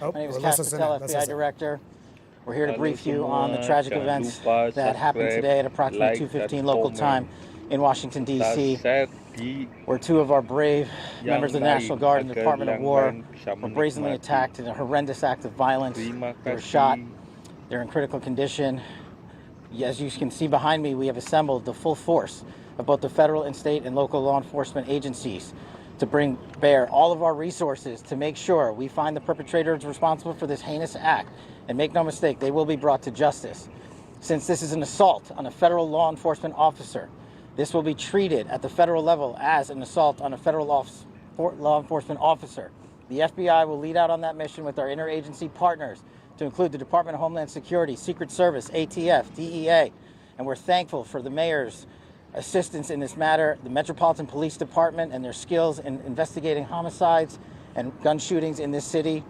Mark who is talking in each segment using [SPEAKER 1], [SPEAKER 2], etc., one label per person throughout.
[SPEAKER 1] My name is Kash, Patel, FBI Director. We're here to brief you on the tragic events that happened today at approximately 2:15 local time in Washington, D.C., where two of our brave members of the National Guard and the Department of War were brazenly attacked in a horrendous act of violence. They were shot. They're in critical condition. As you can see behind me, we have assembled the full force of both the federal and state and local law enforcement agencies to bring bear all of our resources to make sure we find the perpetrators responsible for this heinous act. And make no mistake, they will be brought to justice. Since this is an assault on a federal law enforcement officer, this will be treated at the federal level as an assault on a federal law enforcement officer. The FBI will lead out on that mission with our interagency partners, to include the Department of Homeland Security, Secret Service, ATF, DEA, and we're thankful for the mayor's assistance in this matter, the Metropolitan Police Department and their skills in investigating homicides and gun shootings in this city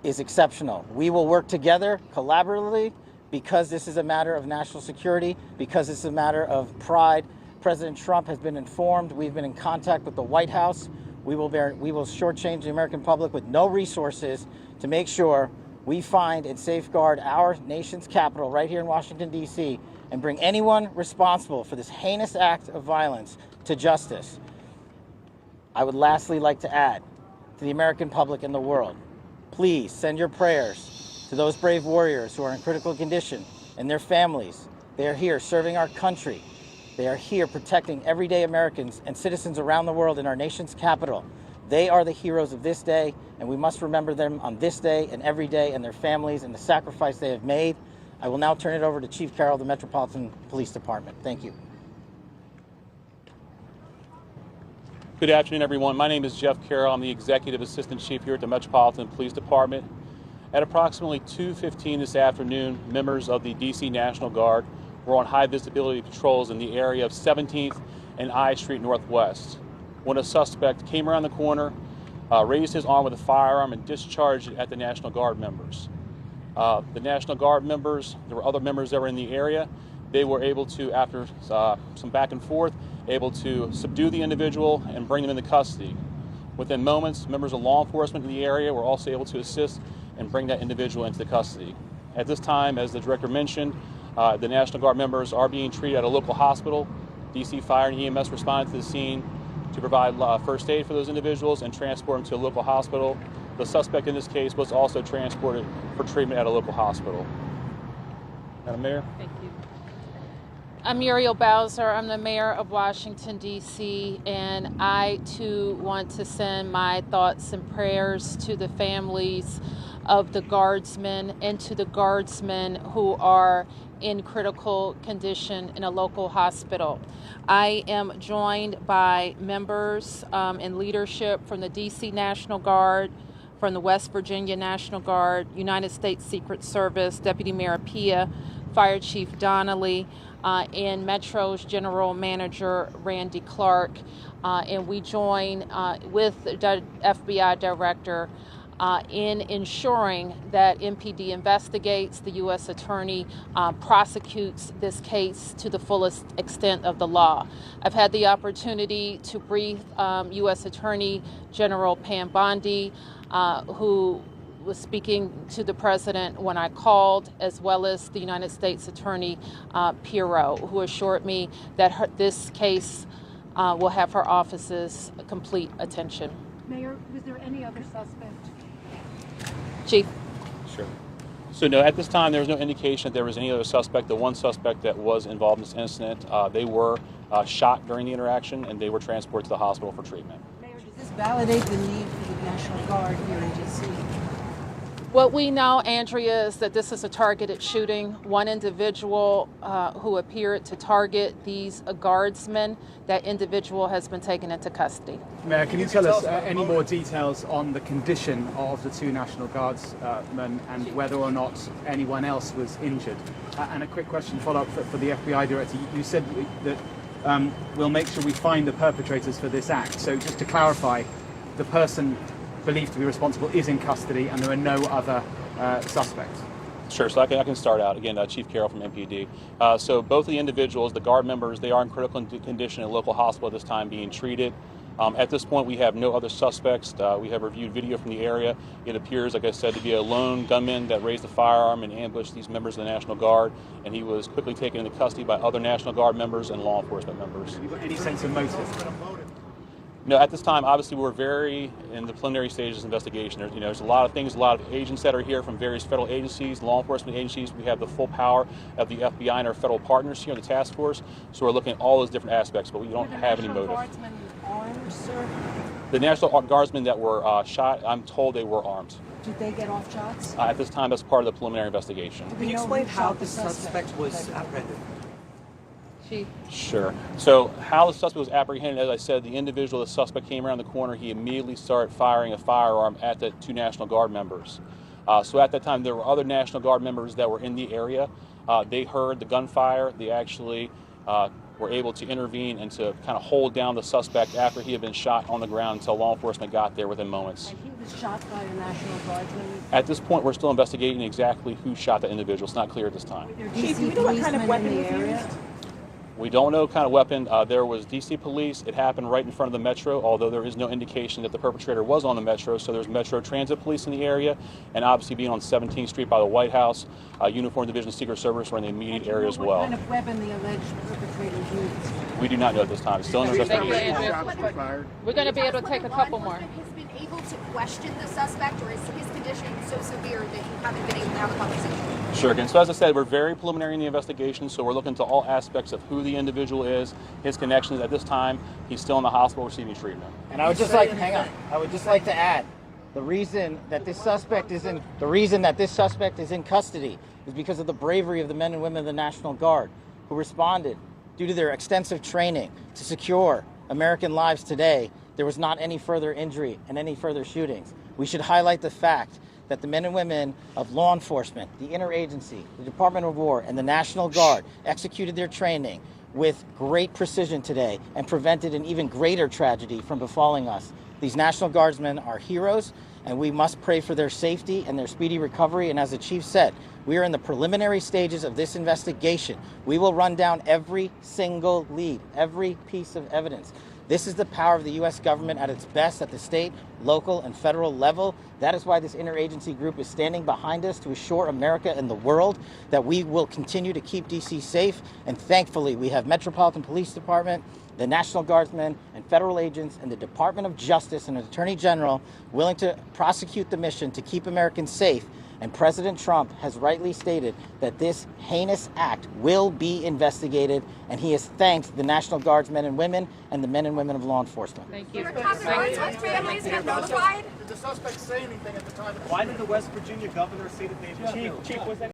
[SPEAKER 1] is exceptional. We will work together collaboratively because this is a matter of national security, because this is a matter of pride. President Trump has been informed. We've been in contact with the White House. We will shortchange the American public with no resources to make sure we find and safeguard our nation's capital right here in Washington, D.C., and bring anyone responsible for this heinous act of violence to justice. I would lastly like to add to the American public and the world, please send your prayers to those brave warriors who are in critical condition and their families. They are here serving our country. They are here protecting everyday Americans and citizens around the world in our nation's capital. They are the heroes of this day, and we must remember them on this day and every day, and their families and the sacrifice they have made. I will now turn it over to Chief Carroll of the Metropolitan Police Department. Thank you.
[SPEAKER 2] Good afternoon, everyone. My name is Jeff Carroll. I'm the Executive Assistant Chief here at the Metropolitan Police Department. At approximately 2:15 this afternoon, members of the D.C. National Guard were on high visibility patrols in the area of 17th and I Street Northwest, when a suspect came around the corner, raised his arm with a firearm, and discharged it at the National Guard members. The National Guard members, there were other members that were in the area. They were able to, after some back and forth, able to subdue the individual and bring him into custody. Within moments, members of law enforcement in the area were also able to assist and bring that individual into custody. At this time, as the director mentioned, the National Guard members are being treated at a local hospital. DC Fire and EMS responded to the scene to provide first aid for those individuals and transport them to a local hospital. The suspect in this case was also transported for treatment at a local hospital. Madam Mayor?
[SPEAKER 3] Thank you. I'm Muriel Bowser. I'm the mayor of Washington, D.C., and I, too, want to send my thoughts and prayers to the families of the Guardsmen and to the Guardsmen who are in critical condition in a local hospital. I am joined by members and leadership from the D.C. National Guard, from the West Virginia National Guard, United States Secret Service, Deputy Mayor Pia, Fire Chief Donnelly, and Metro's General Manager Randy Clark. And we join with the FBI Director in ensuring that MPD investigates, the U.S. Attorney prosecutes this case to the fullest extent of the law. I've had the opportunity to brief U.S. Attorney General Pam Bondi, who was speaking to the president when I called, as well as the United States Attorney Pirro, who assured me that this case will have her office's complete attention.
[SPEAKER 4] Mayor, was there any other suspect?
[SPEAKER 3] Chief.
[SPEAKER 2] Sure. So no, at this time, there was no indication that there was any other suspect. The one suspect that was involved in this incident, they were shot during the interaction, and they were transported to the hospital for treatment.
[SPEAKER 4] Mayor, does this validate the need for the National Guard here in D.C.?
[SPEAKER 3] What we know, Andrea, is that this is a targeted shooting. One individual who appeared to target these guardsmen, that individual has been taken into custody.
[SPEAKER 5] Mayor, can you tell us any more details on the condition of the two National Guardsmen and whether or not anyone else was injured? And a quick question follow-up for the FBI Director. You said that we'll make sure we find the perpetrators for this act. So just to clarify, the person believed to be responsible is in custody and there are no other suspects?
[SPEAKER 2] Sure, so I can start out. Again, Chief Carroll from MPD. So both of the individuals, the Guard members, they are in critical condition at a local hospital at this time being treated. At this point, we have no other suspects. We have reviewed video from the area. It appears, like I said, to be a lone gunman that raised a firearm and ambushed these members of the National Guard, and he was quickly taken into custody by other National Guard members and law enforcement members.
[SPEAKER 5] Have you got any sense of motive?
[SPEAKER 2] No, at this time, obviously, we're very in the preliminary stages of investigation. There's a lot of things, a lot of agents that are here from various federal agencies, law enforcement agencies. We have the full power of the FBI and our federal partners here in the task force. So we're looking at all those different aspects, but we don't have any motive.
[SPEAKER 4] Guardsmen armed, sir?
[SPEAKER 2] The National Guardsmen that were shot, I'm told they were armed.
[SPEAKER 4] Did they get off shots?
[SPEAKER 2] At this time, that's part of the preliminary investigation.
[SPEAKER 4] Do we
[SPEAKER 6] Can you
[SPEAKER 4] know
[SPEAKER 6] explain
[SPEAKER 4] who
[SPEAKER 6] how
[SPEAKER 4] shot
[SPEAKER 6] the suspect was apprehended?
[SPEAKER 2] Sure. So how the suspect was apprehended, as I said, the individual, the suspect came around the corner. He immediately started firing a firearm at the two National Guard members. So at that time, there were other National Guard members that were in the area. They heard the gunfire. They actually were able to intervene and to kind of hold down the suspect after he had been shot on the ground until law enforcement got there within moments.
[SPEAKER 4] And he was shot by a National Guardsman?
[SPEAKER 2] At this point, we're still investigating exactly who shot that individual. It's not clear at this time.
[SPEAKER 4] Chief, do you know what kind of weapon was used?
[SPEAKER 2] We don't know what kind of weapon. There was DC police. It happened right in front of the Metro, although there is no indication that the perpetrator was on the Metro. So there's Metro Transit Police in the area, and obviously being on 17th Street by the White House, Uniform Division Secret Service were in the immediate area as well.
[SPEAKER 4] What kind of weapon the alleged perpetrator used?
[SPEAKER 2] We do not know at this time. It's still in investigation.
[SPEAKER 3] We're going to be able to take a couple more.
[SPEAKER 7] Has been able to question the suspect, or is his condition so severe that you haven't been able to have a conversation?
[SPEAKER 2] Sure. Again, so as I said, we're very preliminary in the investigation, so we're looking to all aspects of who the individual is, his connections. At this time, he's still in the hospital receiving treatment.
[SPEAKER 1] And I would just like, hang on, I would just like to add, the reason that this suspect is in custody is because of the bravery of the men and women of the National Guard who responded due to their extensive training to secure American lives today. There was not any further injury and any further shootings. We should highlight the fact that the men and women of law enforcement, the interagency, the Department of War, and the National Guard executed their training with great precision today and prevented an even greater tragedy from befalling us. These National Guardsmen are heroes, and we must pray for their safety and their speedy recovery. And as the chief said, we are in the preliminary stages of this investigation. We will run down every single lead, every piece of evidence. This is the power of the U.S. government at its best at the state, local, and federal level. That is why this interagency group is standing behind us to assure America and the world that we will continue to keep D.C. safe. And thankfully, we have Metropolitan Police Department, the National Guardsmen, and federal agents, and the Department of Justice and Attorney General willing to prosecute the mission to keep Americans safe. And President Trump has rightly stated that this heinous act will be investigated, and he has thanked the National Guardsmen and women and the men and women of law enforcement.
[SPEAKER 3] Thank you.
[SPEAKER 7] Families have notified?
[SPEAKER 6] Did the suspect say anything at the time? Why did the West Virginia governor say that they... Chief, was that...